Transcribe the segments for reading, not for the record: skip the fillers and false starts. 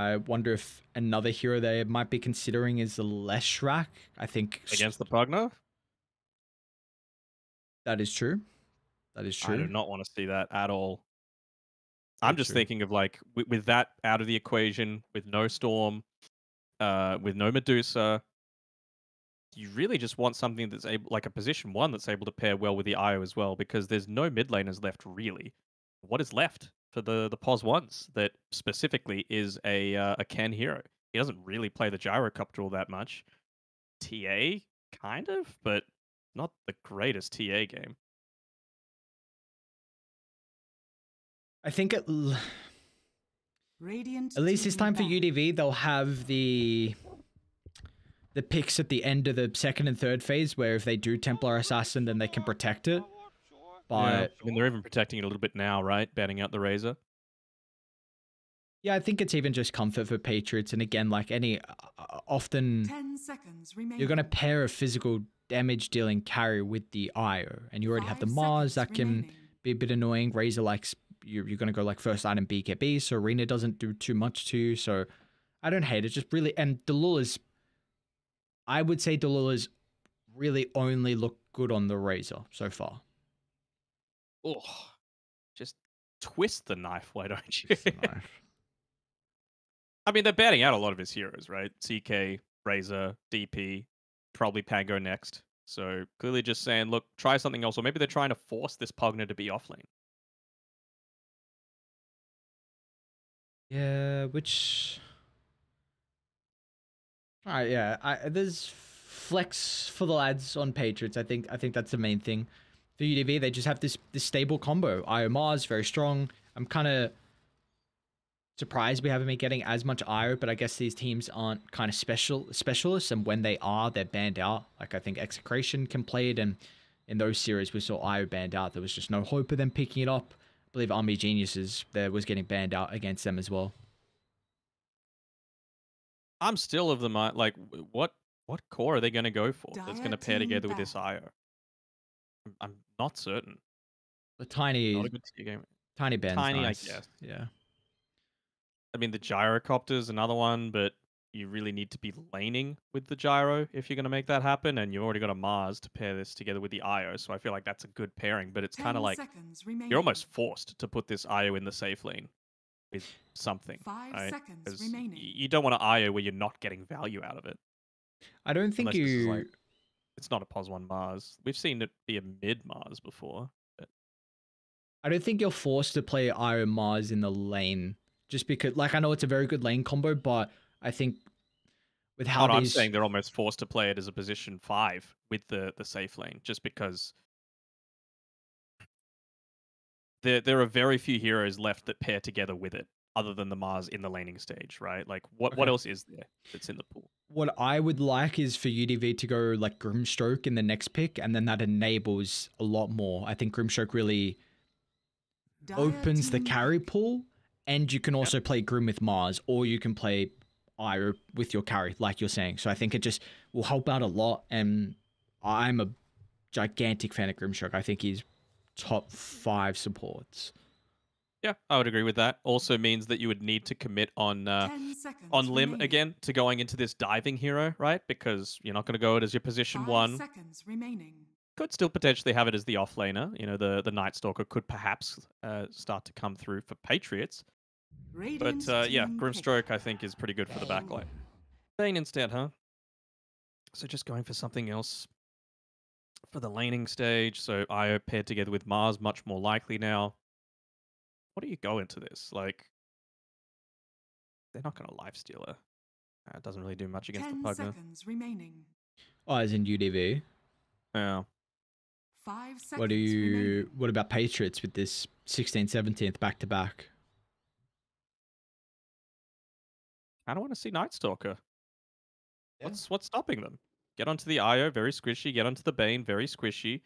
I wonder if another hero they might be considering is the Leshrac. I think Against the Pugna? that is true. That is I do true. not want to see that at all. Very I'm just true. thinking of like with that out of the equation, with no Storm, with no Medusa, you really just want something that's able, like a position one that's able to pair well with the IO as well, because there's no mid laners left really. What is left for the pos ones that specifically is a Ken hero? He doesn't really play the gyrocopter all that much. TA kind of, but not the greatest TA game. I think Radiant at least this team time for back. UDV, they'll have the picks at the end of the second and third phase, where if they do Templar Assassin, then they can protect it. Yeah, But I mean they're even protecting it a little bit now, right? Banning out the Razor. yeah, I think it's even just comfort for Patriots. And again, like any, often 10 seconds you're going to remaining. pair a physical damage dealing carry with the IO, and you already have the 5 Mars seconds that can remaining. be a bit annoying. Razor likes you're going to go like first item BKB, so Arena doesn't do too much to you. So I don't hate it. Just really, and Delula's, I would say Delula's really only look good on the Razor so far. Oh, just twist the knife, why don't you? Knife. I mean, they're banning out a lot of his heroes, right? CK, Razor, DP, probably Pango next. So clearly just saying, look, try something else. Or maybe they're trying to force this Pugna to be offlane. Yeah, which. All right, yeah. There's flex for the lads on Patriots. I think that's the main thing. For UDV, they just have this stable combo. IO Mars very strong. I'm kind of surprised we haven't been getting as much IO, but I guess these teams aren't kind of specialists, and when they are, they're banned out. Like I think Execration can play it, and in those series we saw IO banned out. There was just no hope of them picking it up. I believe Army Geniuses there was getting banned out against them as well. I'm still of the mind, like, what core are they going to go for that's going Dire to pair team together with this back. IO? I'm not certain. The Not a tiny good tier game. tiny band's Tiny, I nice. guess. Yeah. I mean, the gyrocopter's another one, but you really need to be laning with the gyro if you're going to make that happen, and you've already got a Mars to pair this together with the IO, so I feel like that's a good pairing, but it's kind of 10 like seconds you're remaining. almost forced to put this IO in the safe lane with something, 5 right? seconds Because remaining. you don't want to IO where you're not getting value out of it, I don't think unless this is you like, it's not a POS 1 Mars. We've seen it be a mid Mars before. But I don't think you're forced to play IO Mars in the lane just because, like, I know it's a very good lane combo, but I think with oh how no, I'm these, saying they're almost forced to play it as a position 5 with the safe lane, just because there are very few heroes left that pair together with it, other than the Mars in the laning stage, right? Like, what okay, else is there that's in the pool? what I would like is for UDV to go like Grimstroke in the next pick, and then that enables a lot more. I think Grimstroke really Dire opens the team carry back. pool, and you can Yep. also play Grim with Mars, or you can play IO with your carry, like you're saying. So I think it just will help out a lot, and I'm a gigantic fan of Grimstroke. I think he's top 5 supports. Yeah, I would agree with that. Also means that you would need to commit 10 on seconds Lim remaining. again to going into this diving hero, right? Because you're not going to go it as your position 5 1. seconds remaining. Could still potentially have it as the offlaner. You know, the Night Stalker could perhaps start to come through for Patriots. But Radiant yeah, team pick. Grimstroke I think is pretty good for the backline. Bane instead, huh? So just going for something else for the laning stage. So Io paired together with Mars, much more likely now. What do you go into this? Like, they're not going to lifesteal her. It doesn't really do much against the 10 Pugna. seconds remaining. Oh, as in UDV. Yeah. 5 seconds remaining. What about Patriots with this 16th, 17th back to back? I don't want to see Night Stalker. Yeah. What's stopping them? Get onto the Io, very squishy. Get onto the Bane, very squishy.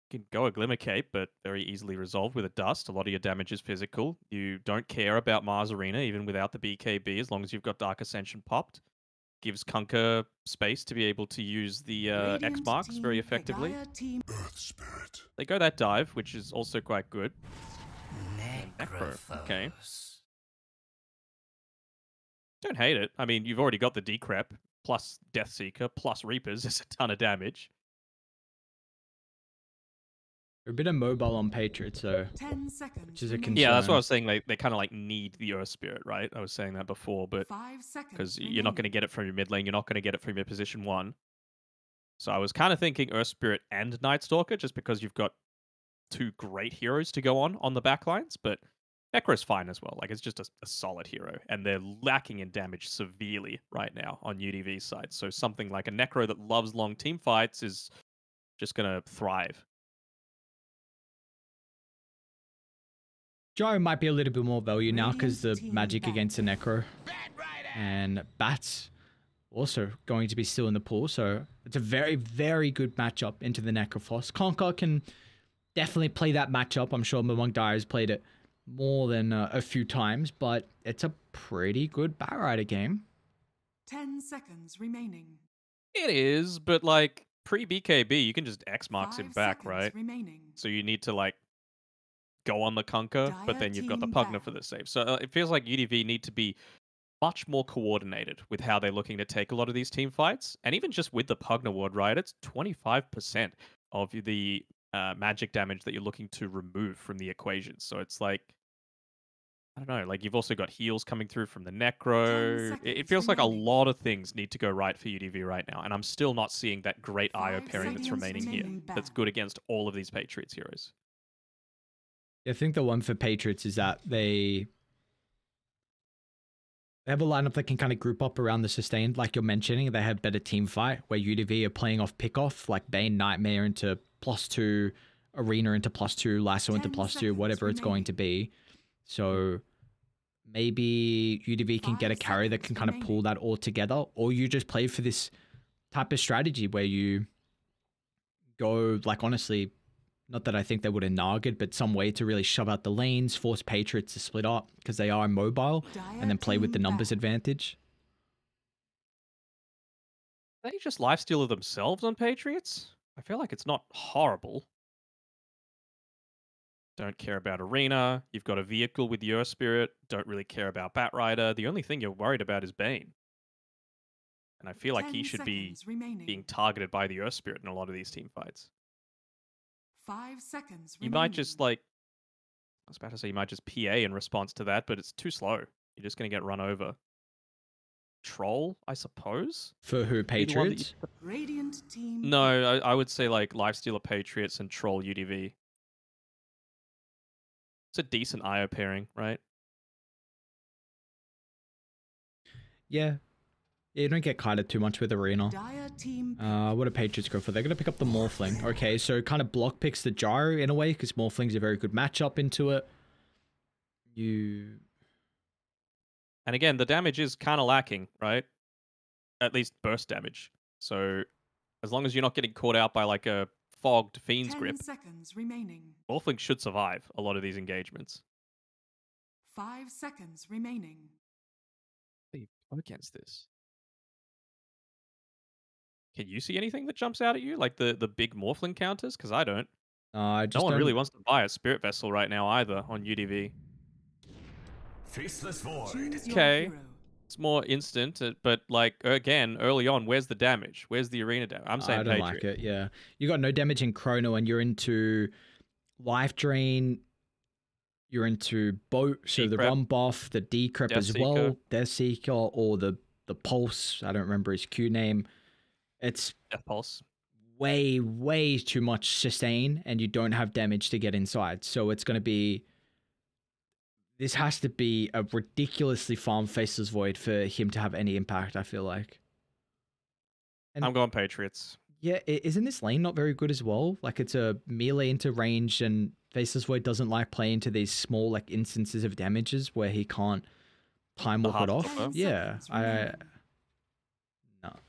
You can go a Glimmer Cape, but very easily resolved with a Dust. A lot of your damage is physical. You don't care about Mars Arena, even without the BKB, as long as you've got Dark Ascension popped. Gives Kunkka space to be able to use the X Radiant marks very team pick. effectively. Dire team. Earth Spirit. They go that dive, which is also quite good. And Necro, okay. Necrophos. Don't hate it. I mean, you've already got the Decrep plus Deathseeker plus Reapers. It's a ton of damage. They're a bit immobile on Patriots, though, 10 seconds. which is a remaining. concern. Yeah, that's what I was saying. They kind of like need the Earth Spirit, right? I was saying that before, but 5 seconds. because you're not going to get it from your mid lane, you're not going to get it from your position 1. So I was kind of thinking Earth Spirit and Night Stalker, just because you've got 2 great heroes to go on the back lines, but Necro's fine as well. Like, it's just a solid hero, and they're lacking in damage severely right now on UDV's side. So something like a Necro that loves long team fights is just going to thrive. Gyro might be a little bit more value now because the Radiant's team magic bat. against the Necro. And Bats also going to be still in the pool. So it's a very, very good matchup into the Necrophos. Conquer can definitely play that matchup. I'm sure Mamong Dyer has played it more than a few times, but it's a pretty good Batrider game. 10 seconds remaining. It is, but like pre-BKB, you can just X-Marks him 5 back, seconds right? remaining. So you need to like go on the Kunkka, but Dire then you've got the team Pugna back. for the save. So it feels like UDV need to be much more coordinated with how they're looking to take a lot of these team fights. And even just with the Pugna ward, right, it's 25% of the magic damage that you're looking to remove from the equation. So it's like, I don't know, like you've also got heals coming through from the 10 Necro. It seconds feels like a remaining. lot of things need to go right for UDV right now. And I'm still not seeing that great IO 5 pairing that's seconds remaining here remaining. that's good against all of these Patriots heroes. I think the one for Patriots is that they have a lineup that can kind of group up around the sustained, like you're mentioning. They have better team fight where UDV are playing off pick-off, like Bane Nightmare into +2, Arena into +2, Lasso into 10 +2, seconds whatever it's going to be. So maybe UDV can get a 5 carry that can seconds kind of pull remaining. that all together, or you just play for this type of strategy where you go, like, honestly, not that I think they would have Naged, but some way to really shove out the lanes, force Patriots to split up because they are immobile, and then play with the numbers advantage. Are they just lifestealer themselves on Patriots? I feel like it's not horrible. Don't care about Arena. You've got a vehicle with your spirit. Don't really care about Batrider. The only thing you're worried about is Bane. And I feel like he 10 should be seconds remaining. being targeted by the Earth Spirit in a lot of these team fights. 5 seconds You remaining. might just like, I was about to say you might just PA in response to that, but it's too slow. You're just going to get run over. Troll, I suppose? For who, Be the one that you- Patriots? Radiant team. No, I would say like Lifestealer Patriots and Troll UDV. It's a decent IO pairing, right? Yeah. You don't get kited too much with Arena. Dire team. What do Patriots go for? They're going to pick up the Morphling. Okay, so kind of block picks the Gyro in a way, because Morphling's a very good matchup into it. And again, the damage is kind of lacking, right? At least burst damage. So as long as you're not getting caught out by like a fogged Fiend's 10 Grip, seconds remaining. Morphling should survive a lot of these engagements. 5 seconds remaining. How do you go against this? Can you see anything that jumps out at you? Like the big Morphling counters? Because I don't. I just No one don't... really wants to buy a Spirit Vessel right now either on UDV. Faceless Void. Choose your Okay. hero. It's more instant, but like again, early on, where's the damage? Where's the arena damage? I'm saying I don't Patriot. like it, yeah. You got no damage in Chrono and you're into Life Drain, you're into Boat, so the Decrep. run buff, the Decrep as Deathseeker. well, Deathseeker, or the Pulse, I don't remember his Q name. It's Death Pulse. way, way too much sustain and you don't have damage to get inside. So it's going to be... This has to be a ridiculously farm Faceless Void for him to have any impact, I feel like. And I'm going Patriots. yeah, isn't this lane not very good as well? Like, it's a melee into range, and Faceless Void doesn't like playing into these small, like, instances of damages where he can't time The walk it half off. buffer. Yeah, seconds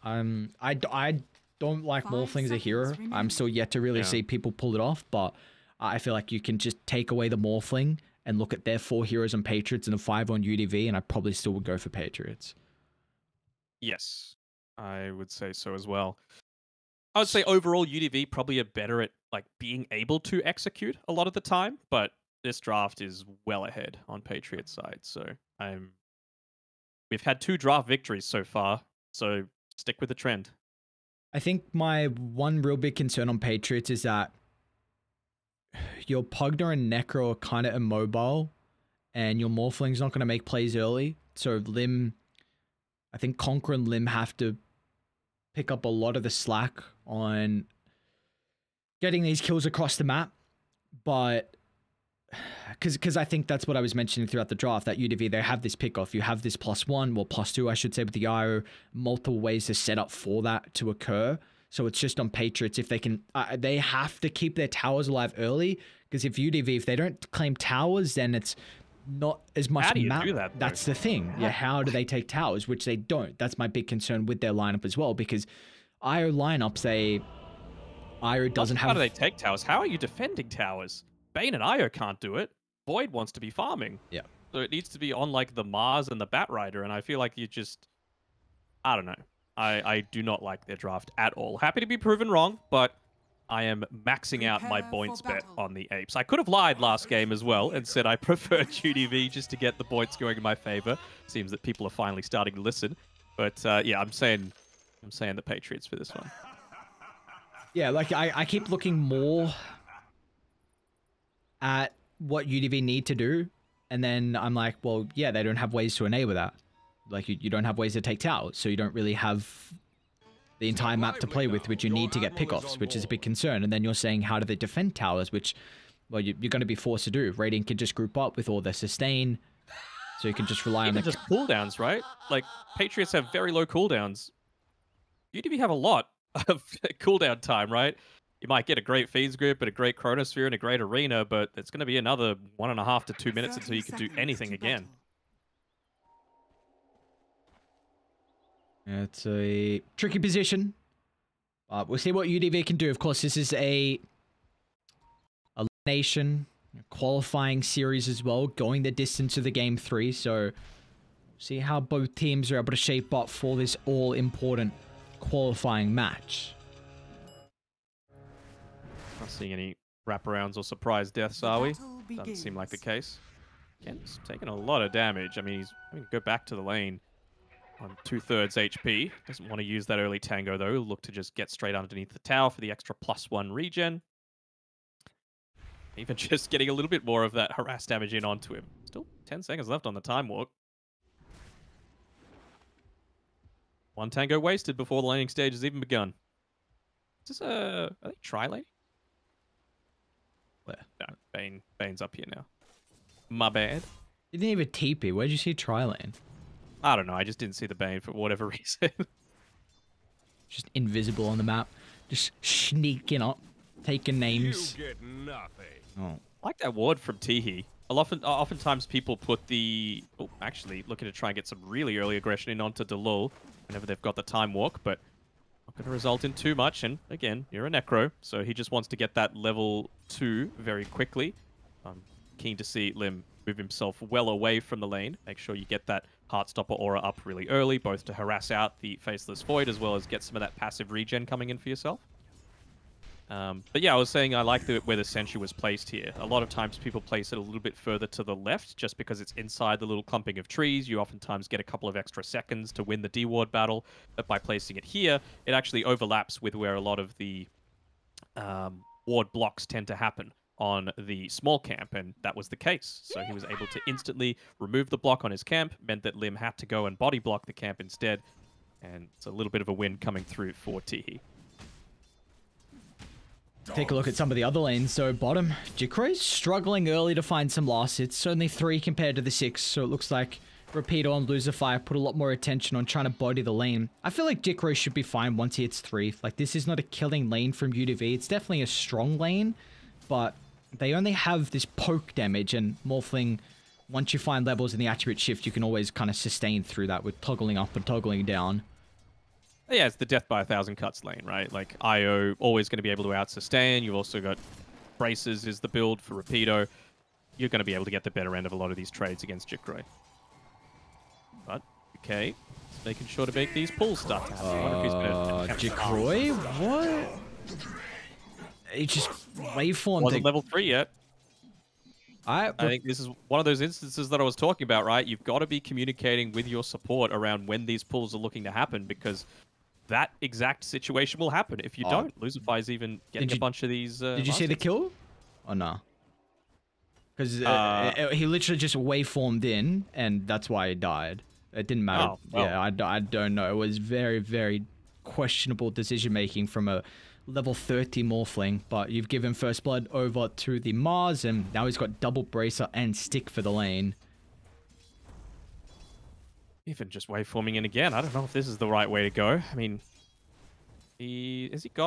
remaining. I don't like 5 Morphling as a hero. seconds I'm remaining. still yet to really Yeah. see people pull it off, but I feel like you can just take away the Morphling and look at their 4 heroes on Patriots and a 5 on UDV, and I probably still would go for Patriots. Yes, I would say so as well. I would say overall UDV probably are better at like being able to execute a lot of the time, but this draft is well ahead on Patriots side, so I'm we've had 2 draft victories so far, so stick with the trend. I think my one real big concern on Patriots is that your Pugna and Necro are kind of immobile, and your Morphling's not going to make plays early. So Lim, I think Conqueror and Lim have to pick up a lot of the slack on getting these kills across the map. But because I think that's what I was mentioning throughout the draft, that UDV, they have this pickoff. You have this +1, well, +2, I should say, with the IO, multiple ways to set up for that to occur. So it's just on Patriots if they can, they have to keep their towers alive early, because if UDV, if they don't claim towers, then it's not as much How do you map. do that, though? That's the thing. Yeah, how do they take towers, which they don't? That's my big concern with their lineup as well, because IO lineups, IO doesn't have... How do they take towers? How are you defending towers? Bane and Io can't do it. Void wants to be farming. Yeah. So it needs to be on like the Mars and the Batrider, and I feel like you just... I don't know. I do not like their draft at all. Happy to be proven wrong, but I am maxing out my Prepare points for bet battle. on the Apes. I could have lied last game as well and said I preferred UDV just to get the points going in my favor. Seems that people are finally starting to listen. But yeah, I'm saying the Patriots for this one. Yeah, like I keep looking more at what UDV need to do, and then I'm like, well, yeah, they don't have ways to enable that. Like, you don't have ways to take towers, so you don't really have the entire map to play with, which you need to get pickoffs, which is a big concern. And then you're saying, how do they defend towers, which, well, you're going to be forced to do. Radiant can just group up with all their sustain, so you can just rely on Even the... just cooldowns, right? Like, Patriots have very low cooldowns. UDV have a lot of cooldown time, right? You might get a great Fiend's Grip and a great Chronosphere and a great Arena, but it's going to be another 1.5 to 2 minutes until you can do anything again. It's a tricky position. We'll see what UDV can do. Of course, this is a elimination qualifying series as well, going the distance of the game 3. So, see how both teams are able to shape up for this all-important qualifying match. Not seeing any wraparounds or surprise deaths, are we? Battle Doesn't seem like the begins. case. Ken's taking a lot of damage. I mean, he's having to go back to the lane on 2/3 HP. Doesn't want to use that early tango, though. He'll look to just get straight underneath the tower for the extra +1 regen. Even just getting a little bit more of that harass damage in onto him. Still 10 seconds left on the time walk. One tango wasted before the laning stage has even begun. Is this are they tri-lane? Where? No, Bane's up here now. My bad. You didn't even TP. Where'd you see Trilane? I don't know. I just didn't see the Bane for whatever reason. Just invisible on the map. Just sneaking up, taking names. You get nothing. Oh. I like that ward from Teehee. Oftentimes people put the... Oh, actually, looking to try and get some really early aggression in onto Delul whenever they've got the time walk, but not going to result in too much. And again, you're a Necro, so he just wants to get that level 2 very quickly. I'm keen to see Lim move himself well away from the lane. Make sure you get that Heartstopper aura up really early, both to harass out the Faceless Void as well as get some of that passive regen coming in for yourself. But yeah, I was saying I like where the Sentry was placed here. A lot of times people place it a little bit further to the left just because it's inside the little clumping of trees. You oftentimes get a couple of extra seconds to win the D-Ward battle. But by placing it here, it actually overlaps with where a lot of the ward blocks tend to happen on the small camp, and that was the case. So he was able to instantly remove the block on his camp, meant that Lim had to go and body block the camp instead. And it's a little bit of a win coming through for Teehee. Take a look at some of the other lanes. So bottom, Jikro's struggling early to find some last hits. Only 3 compared to the 6. So it looks like Rapido and Lucifer put a lot more attention on trying to body the lane. I feel like Jikro should be fine once he hits 3. Like, this is not a killing lane from UDV. It's definitely a strong lane, but they only have this poke damage, and Morphling, once you find levels in the attribute shift, you can always kind of sustain through that with toggling up and toggling down. Yeah, it's the death by 1,000 cuts lane, right? Like, IO always going to be able to out-sustain. You've also got Braces is the build for Rapido. You're going to be able to get the better end of a lot of these trades against Jikro. But, okay, just making sure to make these pulls start to happen. I wonder if he's gonna Jikro? What? He just waveformed. Wasn't level 3 yet. I think this is one of those instances that I was talking about, right? You've got to be communicating with your support around when these pulls are looking to happen, because that exact situation will happen if you don't. Losify is even getting a bunch of these. Did you see the kill? Or no? Because he literally just waveformed in, and that's why he died. It didn't matter. Oh, well. Yeah, I don't know. It was very, very questionable decision making from a level 30 Morphling, but you've given First Blood over to the Mars, and now he's got double Bracer and Stick for the lane. Even just waveforming in again. I don't know if this is the right way to go. I mean, he isn't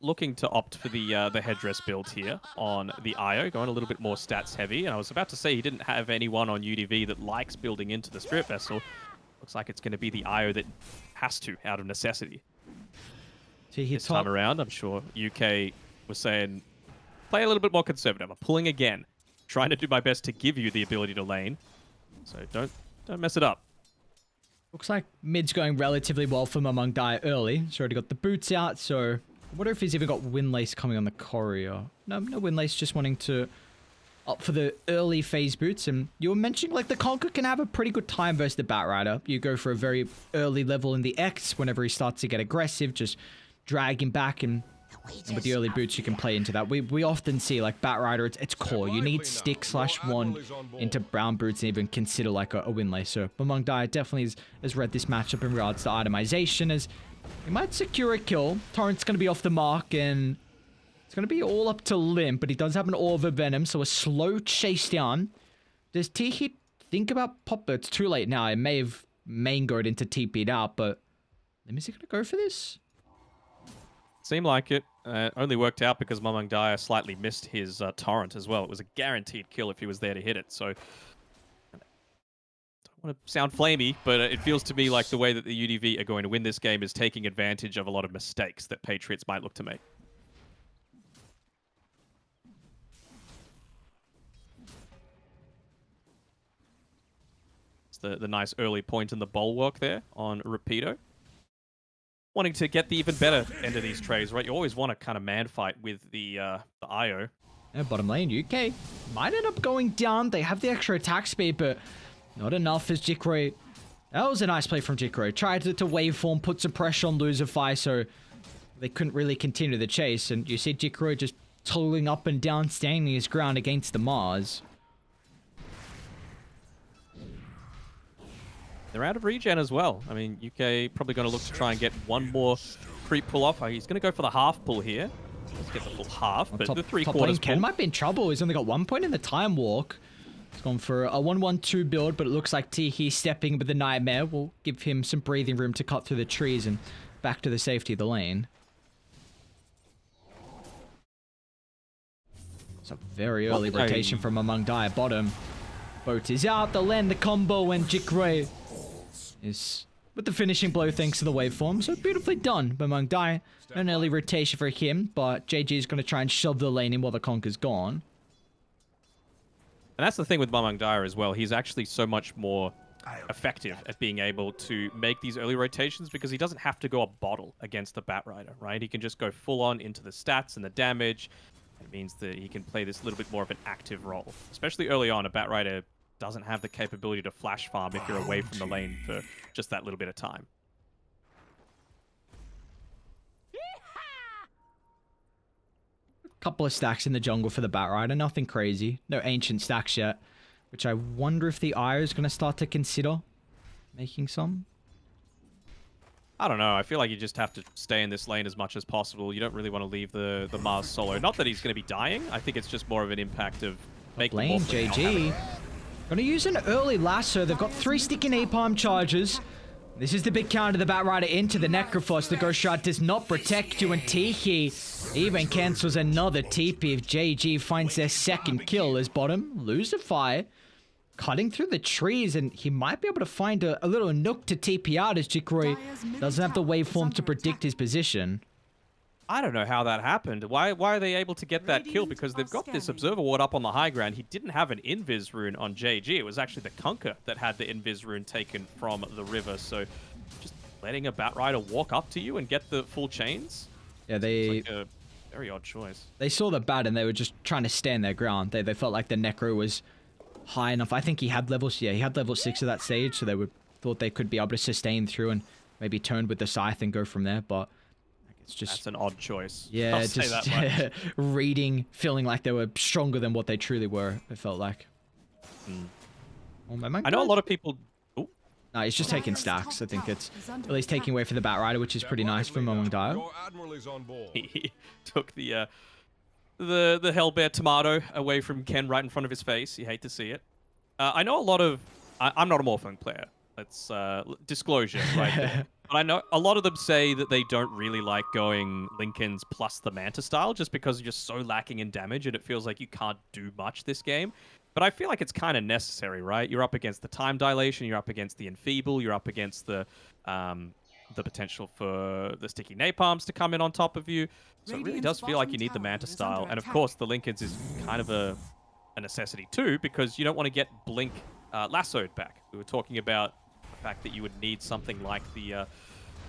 looking to opt for the headdress build here on the IO, going a little bit more stats heavy. And I was about to say he didn't have anyone on UDV that likes building into the Spirit Vessel. Looks like it's going to be the IO that has to, out of necessity. This time around, I'm sure UK was saying, play a little bit more conservative. I'm pulling again, trying to do my best to give you the ability to lane. So don't mess it up. Looks like mid's going relatively well for Among Dai early. He's already got the boots out, so I wonder if he's even got Windlace coming on the courier. No Windlace, just wanting to opt for the early phase boots. And you were mentioning like the Conquer can have a pretty good time versus the Batrider. You go for a very early level in the X whenever he starts to get aggressive, just drag him back, and with the early boots you can play into that. We often see like Batrider, it's core. You need stick /1 into brown boots and even consider like a Windlace. So Among Dai definitely has read this matchup in regards to itemization, as he might secure a kill. Torrent's going to be off the mark, and it's going to be all up to Limp, but he does have an Aura of Venom, so a slow chase down. Does T-Hit think about pop? It's too late now. It may have mangoed into TP'd out, but is he going to go for this? Seemed like it. Only worked out because Among Dai slightly missed his torrent as well. It was a guaranteed kill if he was there to hit it. So, I don't want to sound flamey, but it feels to me like the way that the UDV are going to win this game is taking advantage of a lot of mistakes that Patriots might look to make. It's the nice early point in the bulwark there on Rapido. Wanting to get the even better end of these trays, right? You always want to kind of man fight with the IO. Yeah, bottom lane, UK might end up going down. They have the extra attack speed, but not enough as Jikro. That was a nice play from Jikro. Tried to waveform, put some pressure on Losify, so they couldn't really continue the chase. And you see Jikro just toggling up and down, standing his ground against the Mars. They're out of regen as well. I mean, UK probably going to look to try and get one more creep pull off. He's going to go for the half pull here. Let's get the full half, but the 3/4 pull. Ken might be in trouble. He's only got 1 point in the time walk. He's gone for a 1-1-2 build, but it looks like T stepping with the Nightmare will give him some breathing room to cut through the trees and back to the safety of the lane. It's a very early rotation from Among Dai bottom. Boat is out, they'll land the combo, and Jikro is with the finishing blow thanks to the waveform. So beautifully done by Among Dai. An early rotation for him, but JG is going to try and shove the lane in while the Conquer's gone. And that's the thing with Among Dai as well. He's actually so much more effective at being able to make these early rotations because he doesn't have to go a bottle against the Batrider, right? He can just go full on into the stats and the damage. It means that he can play this little bit more of an active role. Especially early on, a Batrider doesn't have the capability to flash farm if you're away from the lane for just that little bit of time. Couple of stacks in the jungle for the Batrider, nothing crazy. No ancient stacks yet, which I wonder if the IO is going to start to consider making some. I don't know. I feel like you just have to stay in this lane as much as possible. You don't really want to leave the Mars solo. Not that he's going to be dying. I think it's just more of an impact of making lane, JG. Gonna use an early lasso. They've got 3 sticky napalm charges. This is the big counter, the Batrider into the Necrophos. The Ghost Shot does not protect you, and Tiki even cancels another TP if JG finds their second kill as bottom. Losify cutting through the trees, and he might be able to find a little nook to TP out as Jikro doesn't have the waveform to predict his position. I don't know how that happened. Why are they able to get that kill? Because they've got this Observer Ward up on the high ground. He didn't have an Invis rune on JG. It was actually the Conquer that had the Invis rune taken from the river. So just letting a Batrider walk up to you and get the full chains? Yeah, they Very odd choice. They saw the bat and they were just trying to stand their ground. They felt like the Necro was high enough. I think he had levels. Yeah, he had level 6 of that stage, so they thought they could be able to sustain through and maybe turn with the Scythe and go from there. But it's just That's an odd choice. yeah, I'll say just that much. reading, feeling like they were stronger than what they truly were. It felt like. Oh, I know a lot of people. Oh, No, he's just taking stacks. I think it's at least taking away for the Bat Rider, which is pretty nice from Among Dio. Your admiral is on board. he took the Hellbear tomato away from Ken right in front of his face. You hate to see it. I know a lot of. I'm not a Morphling player. That's disclosure right there. But I know a lot of them say that they don't really like going Linken's plus the Manta style just because you're just so lacking in damage and it feels like you can't do much this game. But I feel like it's kind of necessary, right? You're up against the time dilation, you're up against the Enfeeble, you're up against the potential for the sticky napalms to come in on top of you. So it really does feel like you need the Manta style. And of course, the Linken's is kind of a necessity too because you don't want to get Blink lassoed back. We were talking about the fact that you would need something like the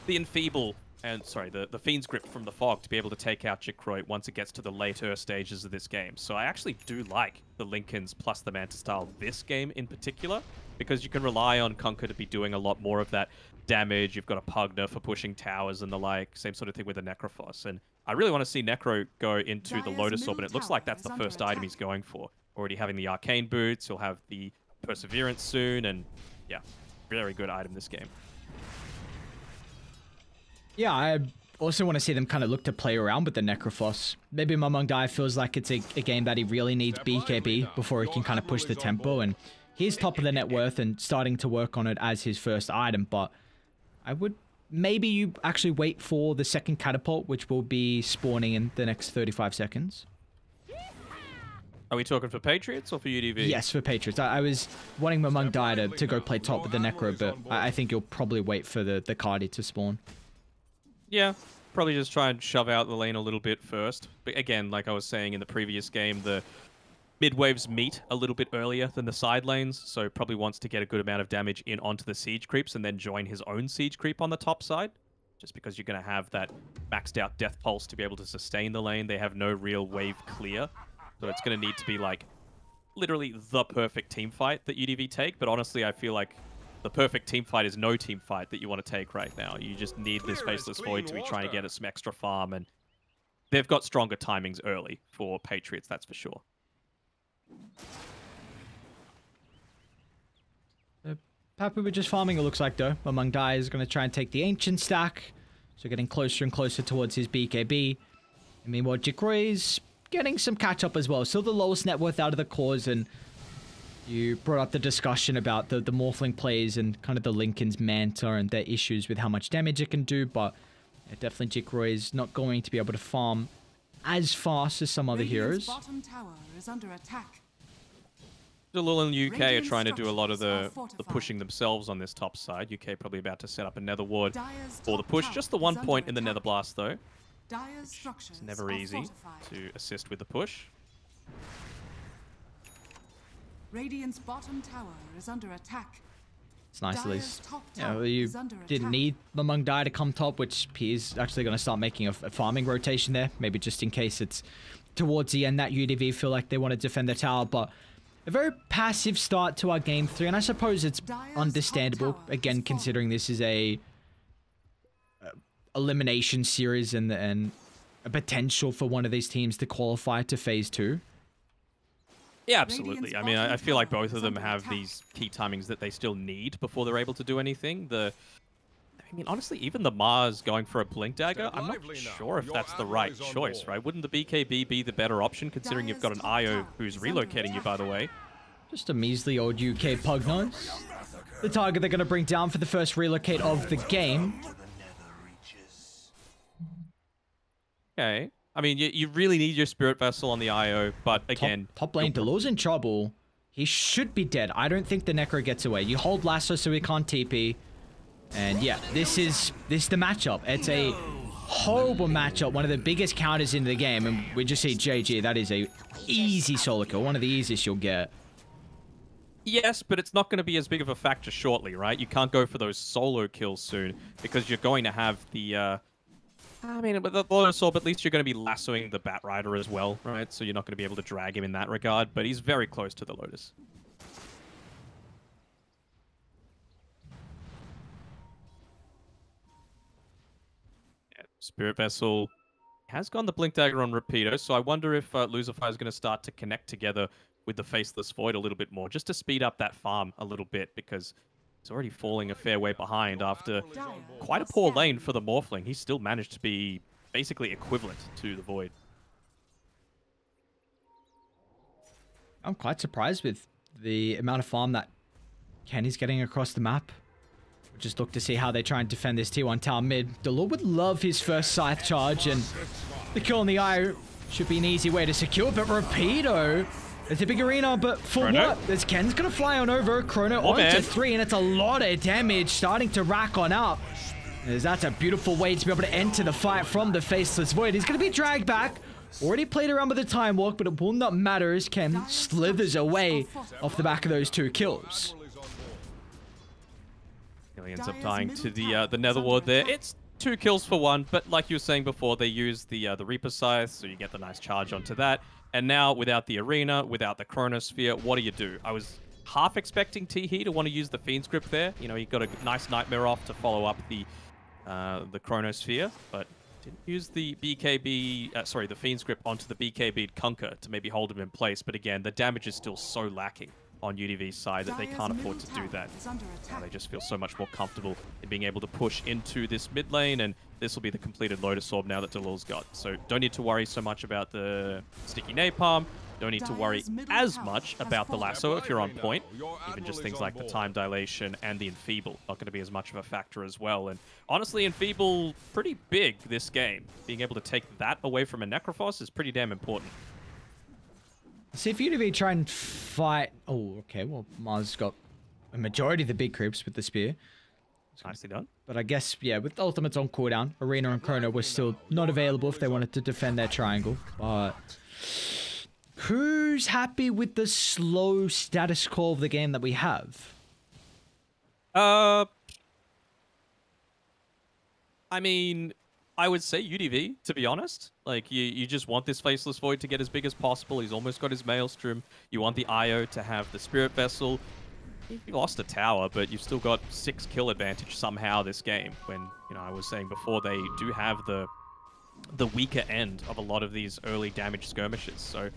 Enfeeble and the Fiend's Grip from the Fog to be able to take out Jicroy once it gets to the later stages of this game. So I actually do like the Linken's plus the Manta style this game in particular because you can rely on Conquer to be doing a lot more of that damage. You've got a Pugna for pushing towers and the like. Same sort of thing with the Necrophos. And I really want to see Necro go into the Lotus Orb, and it looks like that's the first item he's going for. Already having the Arcane Boots, he'll have the Perseverance soon, and yeah, very good item this game. Yeah, I also want to see them kind of look to play around with the Necrophos. Maybe Mamang Dai feels like it's a game that he really needs BKB before he can kind of push the tempo, and he's top of the net worth and starting to work on it as his first item, but I would maybe you actually wait for the second catapult, which will be spawning in the next 35 seconds. Are we talking for Patriots or for UDV? Yes, for Patriots. I was wanting Mamang Dai to go play top with the Necro, but I think you'll probably wait for the Cardi to spawn. Yeah, probably just try and shove out the lane a little bit first. But again, like I was saying in the previous game, the mid waves meet a little bit earlier than the side lanes, so probably wants to get a good amount of damage in onto the siege creeps and then join his own siege creep on the top side. Just because you're going to have that maxed out death pulse to be able to sustain the lane. They have no real wave clear. So it's going to need to be like literally the perfect team fight that UDV take. But honestly, I feel like the perfect team fight is no team fight that you want to take right now. You just need this Faceless Void to be trying to get us some extra farm. And they've got stronger timings early for Patriots, that's for sure. Papu were just farming, it looks like, though. Mamang Dai is going to try and take the Ancient stack. So getting closer and closer towards his BKB. I mean, well, Jicroy is getting some catch-up as well. Still the lowest net worth out of the cores, and you brought up the discussion about the Morphling plays and kind of the Linken's Manta and their issues with how much damage it can do, but yeah, definitely Jicroy is not going to be able to farm as fast as some other heroes. Bottom tower is under attack. Zalul and UK are trying to do a lot of the pushing themselves on this top side. UK probably about to set up a Nether Ward for the push. Just the 1 point in the Nether Blast, though. It's never easy to assist with the push. Radiant's bottom tower is under attack. It's nice at least. Top You know, tower you is under didn't attack. need Mamang Dai to come top, which he is actually going to start making a farming rotation there. Maybe just in case it's towards the end that UDV feel like they want to defend the tower, but a very passive start to our game 3, and I suppose it's understandable, again, considering this is a elimination series and a potential for one of these teams to qualify to phase 2. Yeah, absolutely. I mean, I feel like both of them have these key timings that they still need before they're able to do anything. I mean, honestly, even the Mars going for a Blink Dagger, I'm not sure if that's the right choice, right? Wouldn't the BKB be the better option, considering you've got an IO who's relocating you, by the way? Just a measly old UK Pugna. The target they're going to bring down for the first relocate of the game. Okay. I mean, you really need your Spirit Vessel on the IO, but again... Top lane, Delul's in trouble. He should be dead. I don't think the Necro gets away. You hold Lasso so he can't TP. And yeah, this is the matchup. It's a horrible matchup. One of the biggest counters in the game. And we just see JG. That is a easy solo kill. One of the easiest you'll get. Yes, but it's not going to be as big of a factor shortly, right? You can't go for those solo kills soon because you're going to have the I mean, with the Lotus Orb, at least you're going to be lassoing the Bat Rider as well, right? So you're not going to be able to drag him in that regard, but he's very close to the Lotus. Yeah, Spirit Vessel has gone the Blink Dagger on Rapido, so I wonder if Lucifer is going to start to connect together with the Faceless Void a little bit more, just to speed up that farm a little bit, because he's already falling a fair way behind after quite a poor lane for the Morphling. He still managed to be basically equivalent to the Void. I'm quite surprised with the amount of farm that Kenny's getting across the map. We'll just look to see how they try and defend this T1 tower mid. Delor would love his first Scythe charge, and the kill on the eye should be an easy way to secure, but Rapido, it's a big arena, but for Chrono. what? There's Ken's gonna fly on over, Chrono Oh, onto man. 3, and it's a lot of damage starting to rack on up. As that's a beautiful way to be able to enter the fight from the Faceless Void. He's gonna be dragged back. Already played around with the time walk, but it will not matter as Ken slithers away off the back of those 2 kills. He ends up dying to the Nether Ward there. It's 2 kills for 1, but like you were saying before, they use the Reaper Scythe, so you get the nice charge onto that. And now, without the arena, without the Chronosphere, what do? I was half expecting Teehee to want to use the Fiend's Grip there. You know, he got a nice Nightmare off to follow up the Chronosphere, but didn't use the the Fiend's Grip onto the BKB Conquer to maybe hold him in place. But again, the damage is still so lacking on UDV's side that they can't afford to do that. They just feel so much more comfortable in being able to push into this mid lane, and this will be the completed Lotus Orb now that Delor's got. So don't need to worry so much about the Sticky Napalm. Don't need to worry as much about the lasso if you're on point. Even just things like the time dilation and the Enfeeble not going to be as much of a factor as well. And honestly, Enfeeble pretty big this game. Being able to take that away from a Necrophos is pretty damn important. See if UDV try and fight. Oh, okay. Well, Mars got a majority of the big creeps with the spear. Nicely done. But I guess, yeah, with ultimates on cooldown, Arena and Chrono were still not available if they wanted to defend their triangle. But who's happy with the slow status quo of the game that we have? I mean, I would say UDV, to be honest. Like, you just want this Faceless Void to get as big as possible. He's almost got his Maelstrom. You want the IO to have the Spirit Vessel. You lost a tower, but you've still got 6 kill advantage somehow this game. When, you know, I was saying before, they do have the weaker end of a lot of these early damage skirmishes. So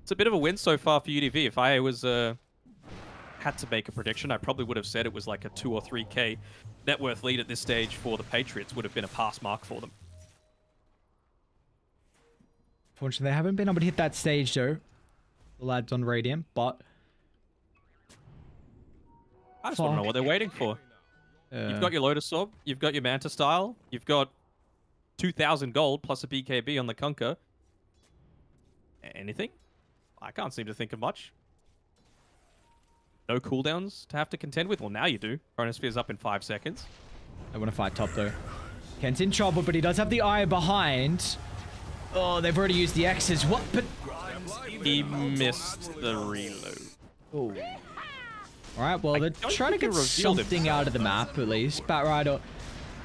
it's a bit of a win so far for UDV. If I was had to make a prediction, I probably would have said it was like a 2 or 3k net worth lead at this stage for the Patriots. Would have been a pass mark for them. Fortunately, they haven't been able to hit that stage, though. The lads on Radiant, but I just want to know what they're waiting for. You've got your Lotus Orb, you've got your Manta Style, you've got 2,000 gold plus a BKB on the Conquer. Anything? I can't seem to think of much. No cooldowns to have to contend with? Well, now you do. Chronosphere's up in 5 seconds. I want to fight top, though. Ken's in trouble, but he does have the eye behind. Oh, they've already used the X's. What? But He missed the reload. oh. All right, well, they're don't trying to think get he revealed something himself. out of the map, at least. Bat Rider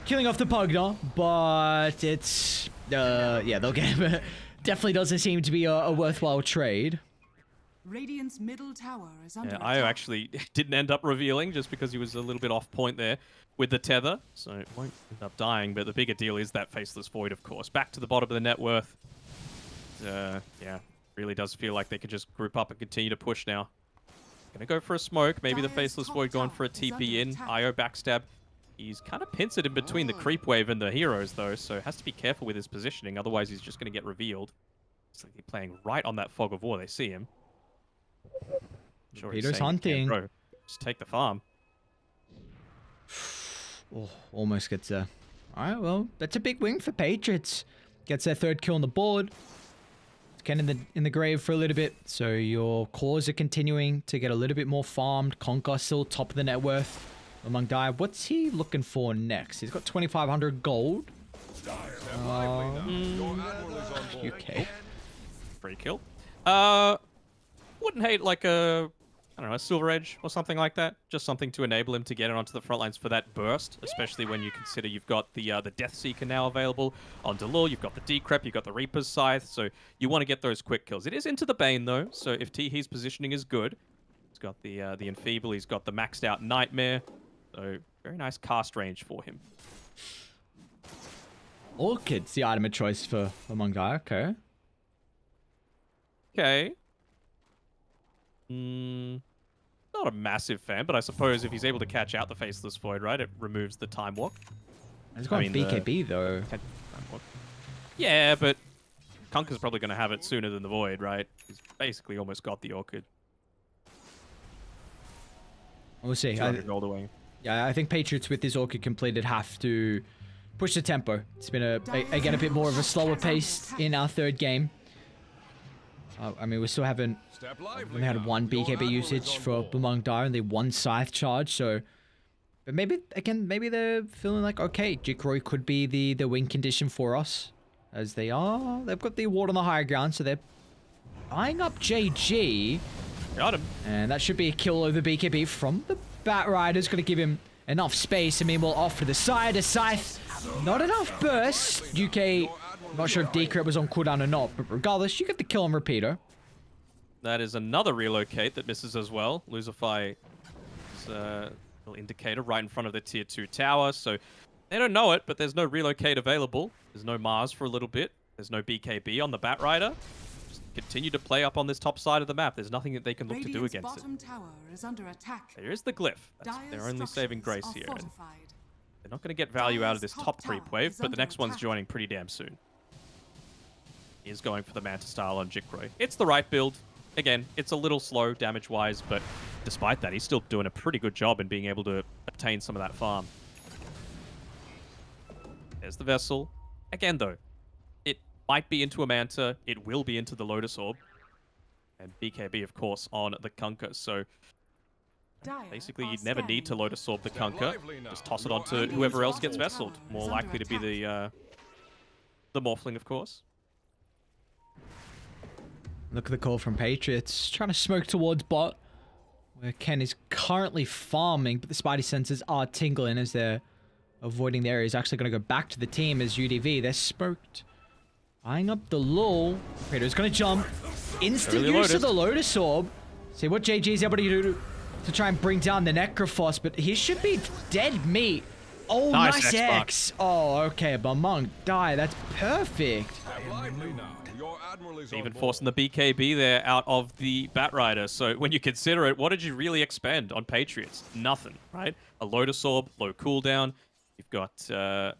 killing off the Pugna, but it's... yeah, they'll get him. Definitely doesn't seem to be a worthwhile trade. Radiant's middle tower is under Yeah, Io attack. actually didn't end up revealing just because he was a little bit off point there with the tether, so it won't end up dying. But the bigger deal is that Faceless Void, of course. Back to the bottom of the net worth. Yeah, really does feel like they could just group up and continue to push now. Gonna go for a smoke. Maybe the Dire's Faceless top Void going tower for a is under TP in. attack. Io backstab. He's kind of pincered in between the creep wave and the heroes, though, so has to be careful with his positioning. Otherwise, he's just going to get revealed. It's like he's playing right on that fog of war. They see him. Sure, he's Peter's saying, hunting. "Yeah, bro, just take the farm." Oh, almost gets there. All right, well, that's a big win for Patriots. Gets their 3rd kill on the board. It's Ken in the grave for a little bit, so your cores are continuing to get a little bit more farmed. Conquer still top of the net worth among Dire. What's he looking for next? He's got 2,500 gold. UK. Free kill. Wouldn't hate like a I don't know, a Silver Edge or something like that. Just something to enable him to get it onto the front lines for that burst, especially when you consider you've got the Death Seeker now available on Delul, you've got the Decrep, you've got the Reaper's Scythe, so you want to get those quick kills. It is into the Bane, though, so if Teehee's positioning is good, he's got the Enfeeble, he's got the maxed out Nightmare, so very nice cast range for him. Orchid's the item of choice for Mongdai, okay. Okay. Not a massive fan, but I suppose if he's able to catch out the Faceless Void, right, it removes the Time Walk. He's got BKB, though. Yeah, but Kunkka's probably going to have it sooner than the Void, right? He's basically almost got the Orchid. We'll see. 200 gold away. Yeah, I think Patriots with this Orchid completed have to push the tempo. It's been, again, a bit more of a slower pace in our third game. I mean, we still haven't only had one BKB usage for Mongdai, only one Scythe charge, so... But maybe, again, maybe they're feeling like, okay, Jickroi could be the win condition for us. As they are. They've got the ward on the higher ground, so they're eyeing up JG. Got him. And that should be a kill over BKB from the Batrider. Going to give him enough space. I mean, we'll off to the side. A Scythe. Not enough burst. UK... Not sure if Decrep was on cooldown or not, but regardless, you get the kill on Repeater. That is another relocate that misses as well. Losify is a little indicator right in front of the tier 2 tower, so they don't know it, but there's no relocate available. There's no Mars for a little bit. There's no BKB on the Batrider. Just continue to play up on this top side of the map. There's nothing that they can look to do against it. Tower is under attack. There is the Glyph. That's their only saving grace here. And they're not going to get value out of this top creep wave, but the next one's joining pretty damn soon. He is going for the Manta style on Jickroi. It's the right build. Again, it's a little slow damage-wise, but despite that, he's still doing a pretty good job in being able to obtain some of that farm. There's the Vessel. Again, though, it might be into a Manta. It will be into the Lotus Orb. And BKB, of course, on the Kunkka. So basically, you'd never need to Lotus Orb the Kunkka. Just toss it on to whoever else gets Vesseled. More likely to be the Morphling, of course. Look at the call from Patriots. Trying to smoke towards bot, where Ken is currently farming, but the Spidey sensors are tingling as they're avoiding the area. He's actually going to go back to the team as UDV. They're smoked. Eyeing up the lull. Kratos going to jump. Instant use of the Lotus Orb. See what JG is able to do to try and bring down the Necrophos, but he should be dead meat. Oh, nice X. Oh, okay, but Mongdai, that's perfect. Even forcing the BKB there out of the Batrider. So when you consider it, what did you really expend on Patriots? Nothing, right? A Lotus Orb, low cooldown. You've got the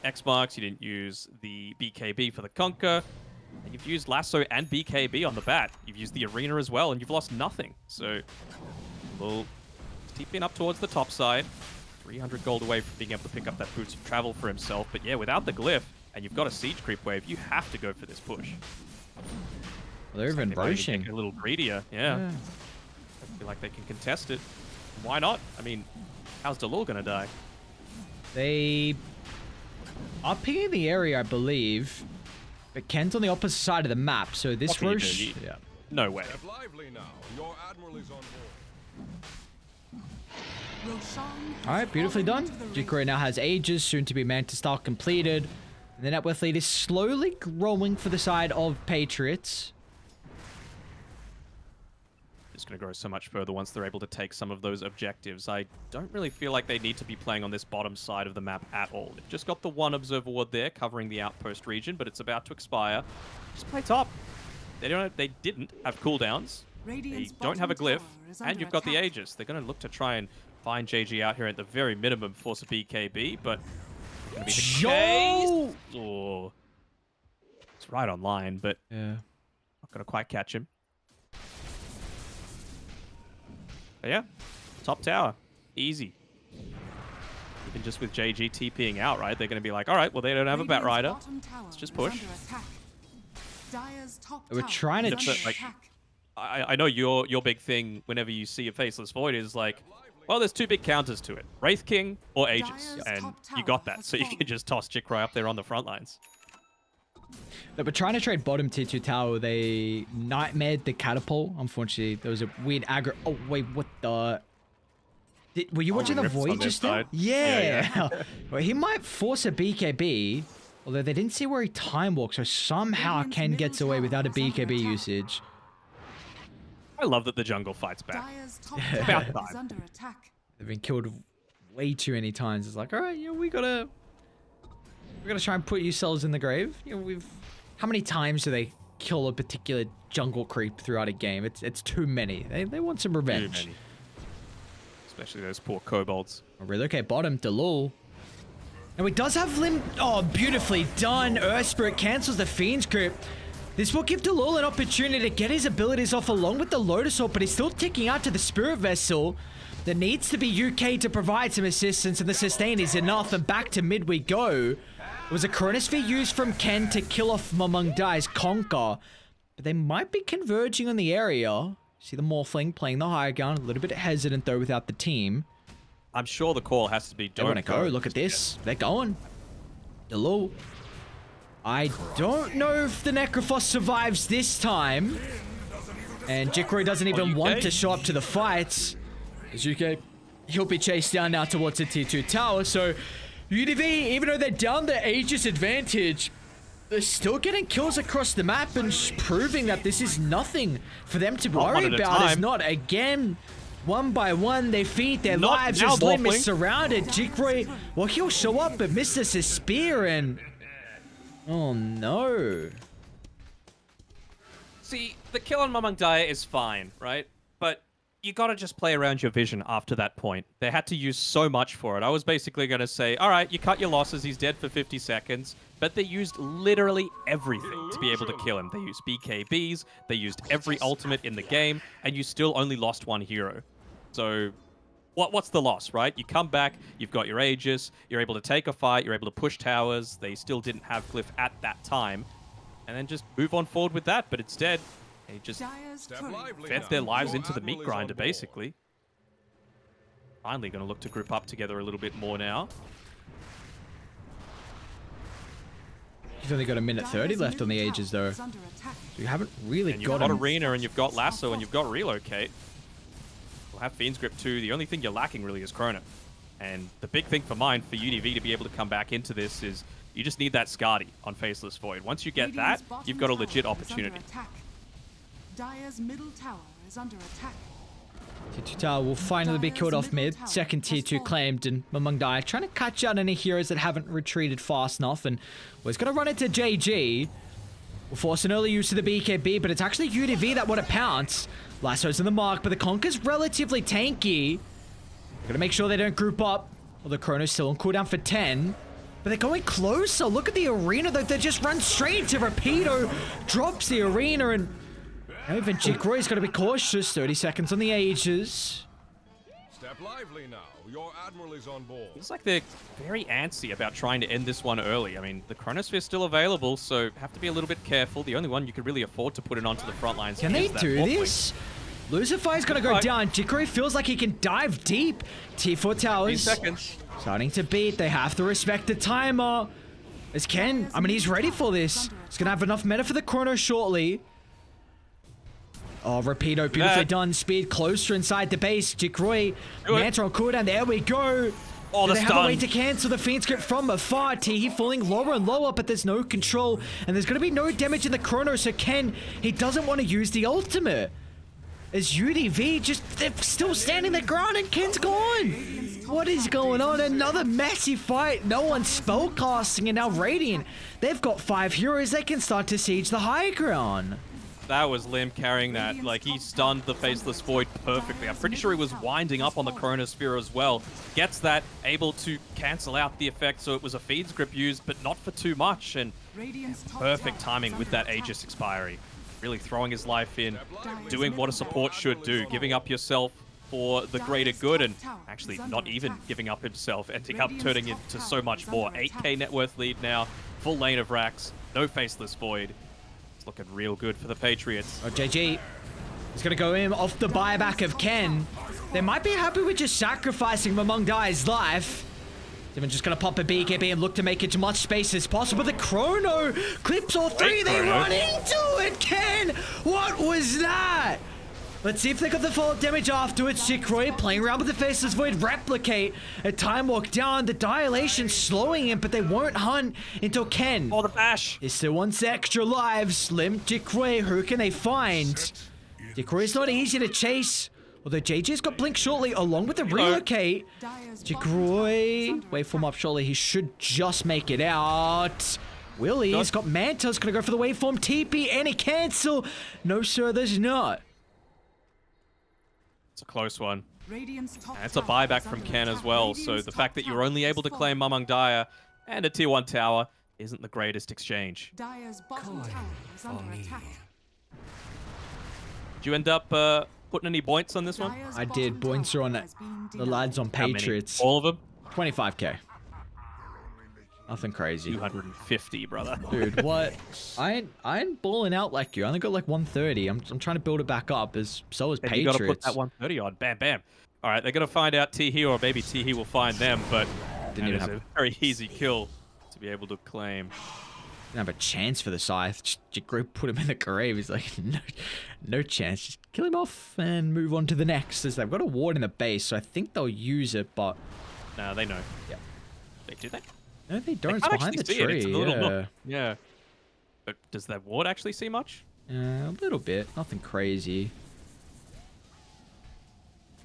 X-Marks. You didn't use the BKB for the Kunkka. And you've used Lasso and BKB on the Bat. You've used the Arena as well, and you've lost nothing. So we'll steeping up towards the top side. 300 gold away from being able to pick up that Boots of Travel for himself. But yeah, without the Glyph, and you've got a Siege Creep wave, you have to go for this push. Well, they're even brushing. A little greedier, yeah. I feel like they can contest it. Why not? I mean, how's Delul gonna die? They are picking the area, I believe. But Ken's on the opposite side of the map, so this Rosh... Yeah. No way. Alright, beautifully done. Jickroi now has Aegis, soon to be Manta style completed. And the net worth lead is slowly growing for the side of Patriots. It's going to grow so much further once they're able to take some of those objectives. I don't really feel like they need to be playing on this bottom side of the map at all. They've just got the one Observer Ward there covering the outpost region, but it's about to expire. Just play top. They didn't have cooldowns. They don't have a Glyph, and you've got the Aegis. They're going to look to try and find JG out here at the very minimum, force a BKB, but it's going to be the case. Oh, it's right on line, but yeah, not going to quite catch him. But yeah, top tower, easy. Even just with JG TPing out, right? They're going to be like, all right, well, they don't have a Batrider. Let's just push. We're trying to... I know your big thing whenever you see a Faceless Void is like, well, there's two big counters to it. Wraith King or Aegis. And you got that, so you can just toss Jickroi up there on the front lines. They were trying to trade bottom tier 2 tower. They nightmared the catapult. Unfortunately, there was a weird aggro. Oh, wait, what the? Were you watching the Rift's on Void their just now? side. Yeah. Well, he might force a BKB, although they didn't see where he time walked, so somehow Radiant's Ken middle gets away tower without a is under BKB attack. usage. I love that the jungle fights back. Dire's top About tower is time. under attack. They've been killed way too many times. It's like, all right, yeah, we gotta try and put yourselves in the grave. You know, how many times do they kill a particular jungle creep throughout a game? It's too many. They want some Too revenge. many. Especially those poor kobolds. Relocate bottom, Delul. Now he does have Limb. Oh, beautifully done. Earth Spirit cancels the Fiend's Grip. This will give Delul an opportunity to get his abilities off along with the Lotus Orb, but he's still ticking out to the Spirit Vessel. There needs to be UK to provide some assistance, and the sustain is enough, and back to mid we go. It was a Chronosphere used from Ken to kill off Mamung Dai's Conquer, but they might be converging on the area. See the Morphling playing the high ground, a little bit hesitant though without the team. I'm sure the call has to be They don't want to go. Look at this. They're going. Delul. I don't know if the Necrophos survives this time. And Jikroy doesn't even want to show up to the fights. As UK, he'll be chased down now towards the tier 2 tower. So UDV, even though they're down the Aegis advantage, they're still getting kills across the map and proving that this is nothing for them to One worry at a about. It's time. not again. One by one, they feed their Not lives now, as Lim is Morphling. surrounded. Jikroy, well, he'll show up but misses his spear and... Oh no. See, the kill on Mamung Dai is fine, right? But you gotta just play around your vision after that point. They had to use so much for it. I was basically gonna say, all right, you cut your losses, he's dead for 50 seconds, but they used literally everything to be able to kill him. They used BKBs, they used every ultimate in the game, and you still only lost one hero. So, what's the loss, right? You come back, you've got your Aegis, you're able to take a fight, you're able to push towers. They still didn't have Cliff at that time. And then just move on forward with that, but instead, they just Dire's turret fed their lives into the meat grinder, basically. Finally going to look to group up together a little bit more now. He's only got a minute 30 Dire's left on the middle Aegis tower though. is under attack. So you haven't really And you've got got him. Arena, and you've got Lasso, and you've got Relocate. You'll have Fiend's Grip too. The only thing you're lacking really is Chrono. And the big thing for mine, for UDV to be able to come back into this is you just need that Skadi on Faceless Void. Once you get Radiant's that, bottom you've got a tower legit is under opportunity. attack. Dire's middle tower is under attack. Tier 2 tower will finally be killed off mid. Second tier 2 claimed, and Mamung Dai trying to catch out any heroes that haven't retreated fast enough. And well, he's going to run into JG. Will force an early use of the BKB, but it's actually UDV that want to pounce. Lasso's in the mark, but the Conker's relatively tanky. Got to make sure they don't group up. Well, the Chrono's still on cooldown for 10. But they're going closer. Look at the arena. They just run straight to Rapido. Drops the arena and... Even Jikroy's got to be cautious. 30 seconds on the Aegis. Step lively now. Your admiral is on board. It's like they're very antsy about trying to end this one early. I mean, the Chronosphere's still available, so have to be a little bit careful. The only one you could really afford to put it onto the front lines Can is they that do Morphling. this? Lucifer's going to go Right. down. Jikroy feels like he can dive deep. T4 15 towers. seconds. Starting to beat. They have to respect the timer. As Ken, I mean, he's ready for this. He's going to have enough mana for the Chrono shortly. Oh, Rapido, beautifully done. Speed closer inside the base. Jikroy, Do it. Manta on cooldown. There we go. Oh, Do the they have a way stun. to cancel the Fiend Script from afar? Teehee falling lower and lower, but there's no control. And there's going to be no damage in the Chrono, so Ken, he doesn't want to use the ultimate. As UDV just, they're still standing their ground and Ken's gone. What is going on? Another massive fight. No one's spellcasting, and now Radiant, they've got 5 heroes. They can start to siege the high ground. That was Lim carrying that. Like, he stunned the Faceless Void perfectly. I'm pretty sure he was winding up on the Chronosphere as well. Gets that, able to cancel out the effect, so it was a Fiend's Grip used, but not for too much. And Radiant's top perfect tower timing is with under that attack. Aegis expiry. Really throwing his life in, doing what a support should do, giving up yourself for the greater good, and actually not even giving up himself, ending up turning into so much more. 8k net worth lead now, full lane of racks, no Faceless Void. It's looking real good for the Patriots. Oh, JG. He's going to go in off the buyback of Ken. They might be happy with just sacrificing Mamung Dai's life. Steven just gonna pop a BKB and look to make as much space as possible. The Chrono clips all three. They run into it. Ken, what was that? Let's see if they got the follow-up damage afterwards. Jicroy playing around with the Faceless Void. Replicate. A Time Walk down. The Dilation slowing him, but they won't hunt until Ken. Oh, the bash. He still wants extra lives. Limp Jicroy. Who can they find? Jicroy's not easy to chase. Although JJ's got Blink shortly along with the relocate. Jicroy. Waveform up shortly. He should just make it out. Willie's got Manta's gonna go for the waveform. TP. Any cancel? No, sir, there's not. It's a close one. And it's a buyback from Ken as well, so the fact that you're only able to claim Among Dire and a tier 1 tower isn't the greatest exchange. Dire's bottom tower is under attack. Did you end up putting any points on this one? I did. Points are on the lads on How many? Patriots. All of them? 25k. Nothing crazy. 250, brother. Dude, what? I ain't balling out like you. I only got like 130. I'm trying to build it back up. So is You Patriots. gotta put that 130 on. Bam, bam. All right, they're gonna find out T-He, or maybe T-He will find them, but Didn't even that is have- a very easy kill to be able to claim. Didn't have a chance for the Scythe. Jicroy put him in the grave. He's like, no chance. Just kill him off and move on to the next. As they've got a ward in the base, so I think they'll use it, but... No, they know. Yeah. They do that? No, they don't. They It's can't behind the actually see it. tree. It's a little Yeah. nook. Yeah. But does that ward actually see much? A little bit. Nothing crazy.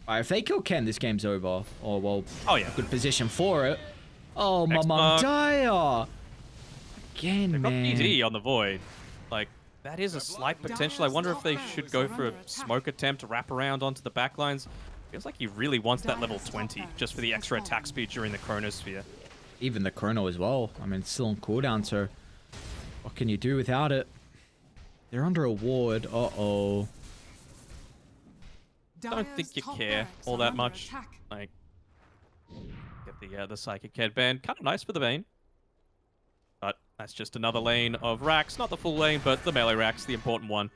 Alright, if they kill Ken, this game's over. Or, well, Oh, yeah. good position for it. Oh, Next Mamang mark. Dire! Again, They've got man. PD on the Void. Like, that is a slight potential. I wonder if they should go for a smoke attempt to wrap around onto the backlines. Feels like he really wants that level 20, just for the extra attack speed during the Chronosphere. Even the Chrono as well. I mean, it's still on cooldown, so what can you do without it? They're under a ward. Uh-oh. Don't think you care all that much. Like, get the Psychic Headband. Kind of nice for the Vayne. But that's just another lane of racks. Not the full lane, but the melee racks, the important one,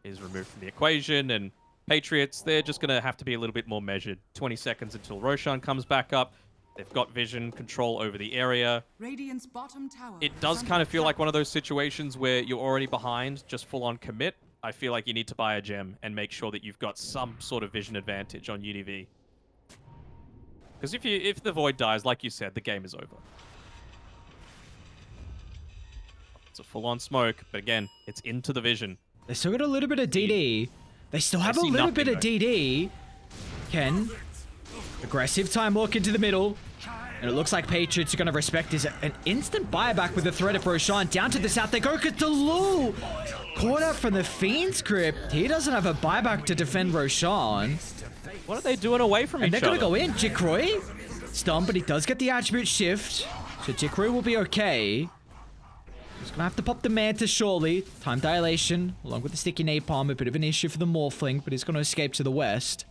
is removed from the equation. And Patriots, they're just going to have to be a little bit more measured. 20 seconds until Roshan comes back up. They've got vision, control over the area. Radiant's bottom tower It does kind of feel like one of those situations where you're already behind, just full on commit. I feel like you need to buy a gem and make sure that you've got some sort of vision advantage on UDV. Because if the Void dies, like you said, the game is over. It's a full on smoke, but again, it's into the vision. They still got a little bit of DD. They still have a see little bit nothing, of DD. Ken. Aggressive time walk into the middle. And it looks like Patriots are going to respect this. An instant buyback with the threat of Roshan. Down to the south they go because Delul caught up from the Fiend's grip. He doesn't have a buyback to defend Roshan. What are they doing away from And each they're other? going to go in. Jicroy. Stun, but he does get the attribute shift. So Jicroy will be okay. He's going to have to pop the Manta shortly. Time dilation, along with the sticky napalm. A bit of an issue for the Morphling, but he's going to escape to the west.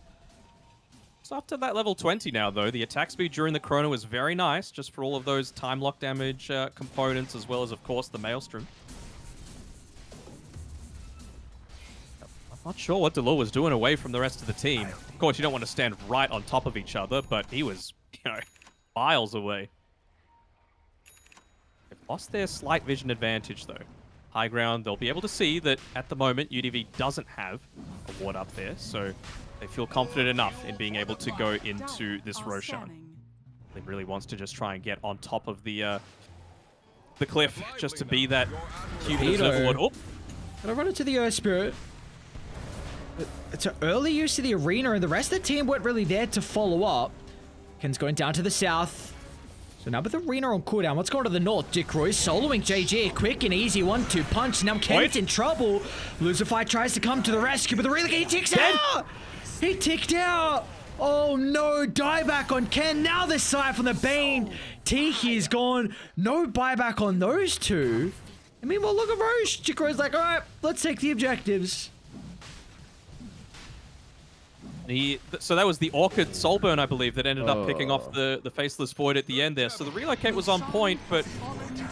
So up to that level 20 now, though. The attack speed during the Chrono is very nice, just for all of those time lock damage components, as well as, of course, the Maelstrom. I'm not sure what Delul was doing away from the rest of the team. Of course, you don't want to stand right on top of each other, but he was, miles away. They've lost their slight vision advantage, though. High ground, they'll be able to see that at the moment, UDV doesn't have a ward up there, so they feel confident enough in being able to go into this Roshan. He really wants to just try and get on top of the cliff, just to be that cute ward. Oh, Gotta run into the Earth Spirit. It's an early use of the arena, and the rest of the team weren't really there to follow up. Ken's going down to the south. So now with the arena on cooldown, what's going to the north? Jicroy soloing JJ. Quick and easy 1-2 punch. Now Ken's in trouble. Lucify tries to come to the rescue, but the relay he ticks out! He ticked out! Oh no, dieback on Ken. Now the side from the Bane. Tiki is gone. No buyback on those two. I mean, well, look at Roche. Jicroy's like, alright, let's take the objectives. So that was the Orchid Soulburn, I believe, that ended up picking off the Faceless Void at the end there. So the relocate was on point, but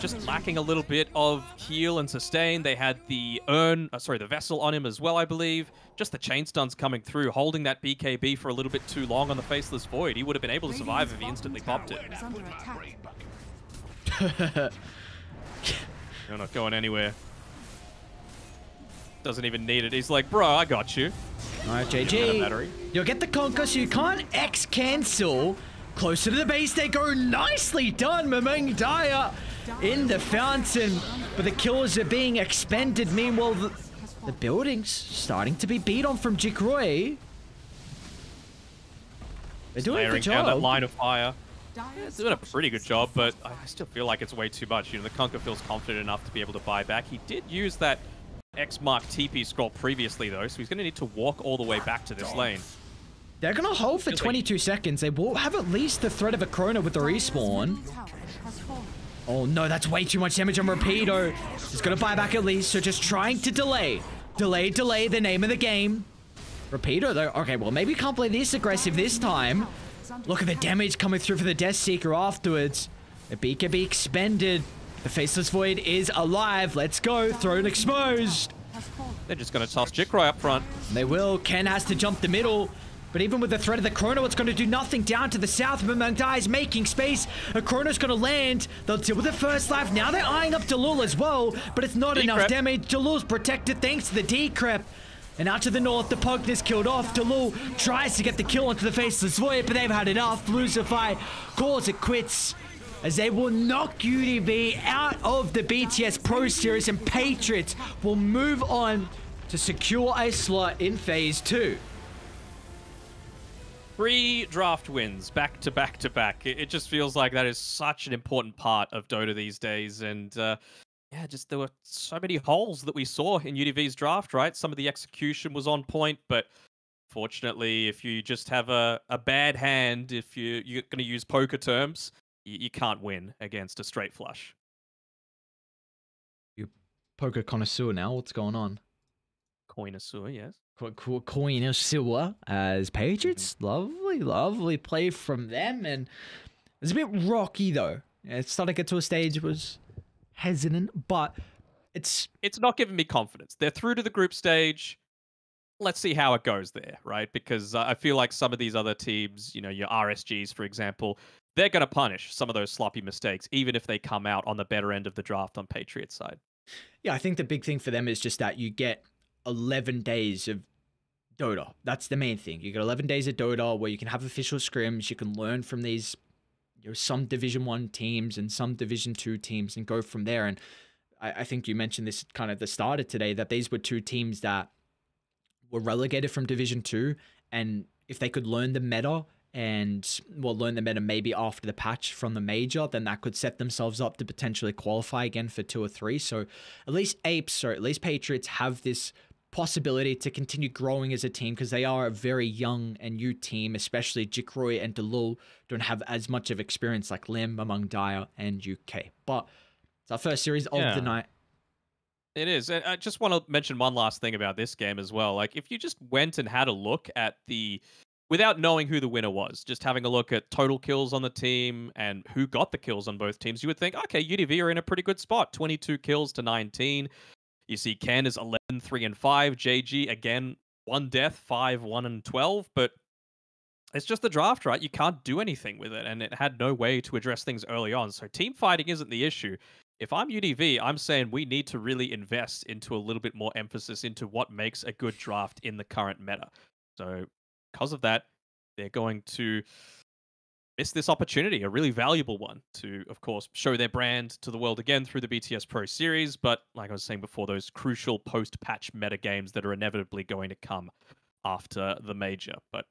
just lacking a little bit of heal and sustain. They had the the Vessel on him as well, I believe. Just the chain stuns coming through, holding that BKB for a little bit too long on the Faceless Void. He would have been able to survive if he instantly popped it. You're not going anywhere. Doesn't even need it. He's like, bro, I got you. All right, JG. You'll get the conquer, so you can't X-cancel. Closer to the base they go. Nicely done, Mamang Daya in the fountain. But the kills are being expended. Meanwhile, the building's starting to be beat on from Jikroy. They're doing a good job. Down that line of fire. It's doing a pretty good job, but I still feel like it's way too much. You know, the Conquer feels confident enough to be able to buy back. He did use that X mark TP scroll previously, though, so he's going to need to walk all the way back to this lane. They're going to hold for 22 seconds. They will have at least the threat of a Chrono with the respawn. Oh, no, that's way too much damage on Rapido. He's going to buy back at least, so just trying to delay. Delay, the name of the game. Rapido, though. Okay, well, maybe can't play this aggressive this time. Look at the damage coming through for the Death Seeker afterwards. The BKB expended. The Faceless Void is alive. Let's go. Throne exposed. They're just going to toss Jikroy up front. They will. Ken has to jump the middle. But even with the threat of the Chrono, it's going to do nothing down to the south. Mamangdai is making space. A Chrono's going to land. They'll deal with the first life. Now they're eyeing up Jalul as well. But it's not enough damage. Jalul's protected thanks to the Decrep. And out to the north, the Pugna's killed off. Jalul tries to get the kill onto the Faceless Void, but they've had enough. Lucify calls it quits, as they will knock UDV out of the BTS Pro Series, and Patriots will move on to secure a slot in Phase 2. 3 draft wins, back to back to back. It just feels like that is such an important part of Dota these days, and yeah, just there were so many holes that we saw in UDV's draft, right? Some of the execution was on point, but fortunately, if you just have a bad hand, if you're going to use poker terms, you can't win against a straight flush. You poker connoisseur now. What's going on? Connoisseur, yes. Connoisseur as Patriots. Lovely play from them. And it's a bit rocky, though. It's starting to get to a stage it was hesitant, but it's not giving me confidence. They're through to the group stage. Let's see how it goes there, right? Because I feel like some of these other teams, you know, your RSGs, for example, they're going to punish some of those sloppy mistakes, even if they come out on the better end of the draft on Patriots' side. Yeah, I think the big thing for them is just that you get 11 days of Dota. That's the main thing. You get 11 days of Dota where you can have official scrims, you can learn from these, you know, some Division 1 teams and some Division 2 teams and go from there. And I think you mentioned this kind of at the start of today, that these were 2 teams that were relegated from Division 2, and if they could learn the meta and, well, learn the meta maybe after the patch from the major, then that could set themselves up to potentially qualify again for 2 or 3. So at least Apes, or at least Patriots, have this possibility to continue growing as a team, because they are a very young and new team, especially Jikroy and Delul don't have as much of experience like Lim, among Daya and UK. But it's our first series of the night. It is. And I just want to mention one last thing about this game as well. Like, if you just went and had a look at without knowing who the winner was, just having a look at total kills on the team and who got the kills on both teams, you would think, okay, UDV are in a pretty good spot. 22 kills to 19. You see Ken is 11, 3, and 5. JG, again, 1 death, 5, 1, and 12. But it's just the draft, right? You can't do anything with it, and it had no way to address things early on. So team fighting isn't the issue. If I'm UDV, I'm saying we need to really invest into a little bit more emphasis into what makes a good draft in the current meta. So because of that, they're going to miss this opportunity, a really valuable one, to, of course, show their brand to the world again through the BTS Pro Series. But like I was saying before, those crucial post-patch meta games that are inevitably going to come after the major. But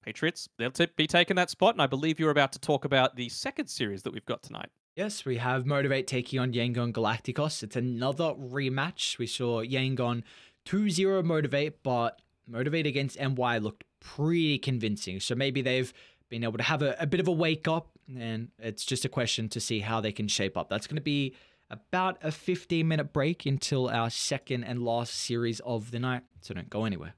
Patriots, they'll be taking that spot, and I believe you're about to talk about the second series that we've got tonight. Yes, we have Motivate taking on Yangon Galacticos. It's another rematch. We saw Yangon 2-0 Motivate, but Motivate against NY looked pretty convincing. So maybe they've been able to have a bit of a wake up, and it's just a question to see how they can shape up. That's going to be about a 15-minute break until our second and last series of the night, so don't go anywhere.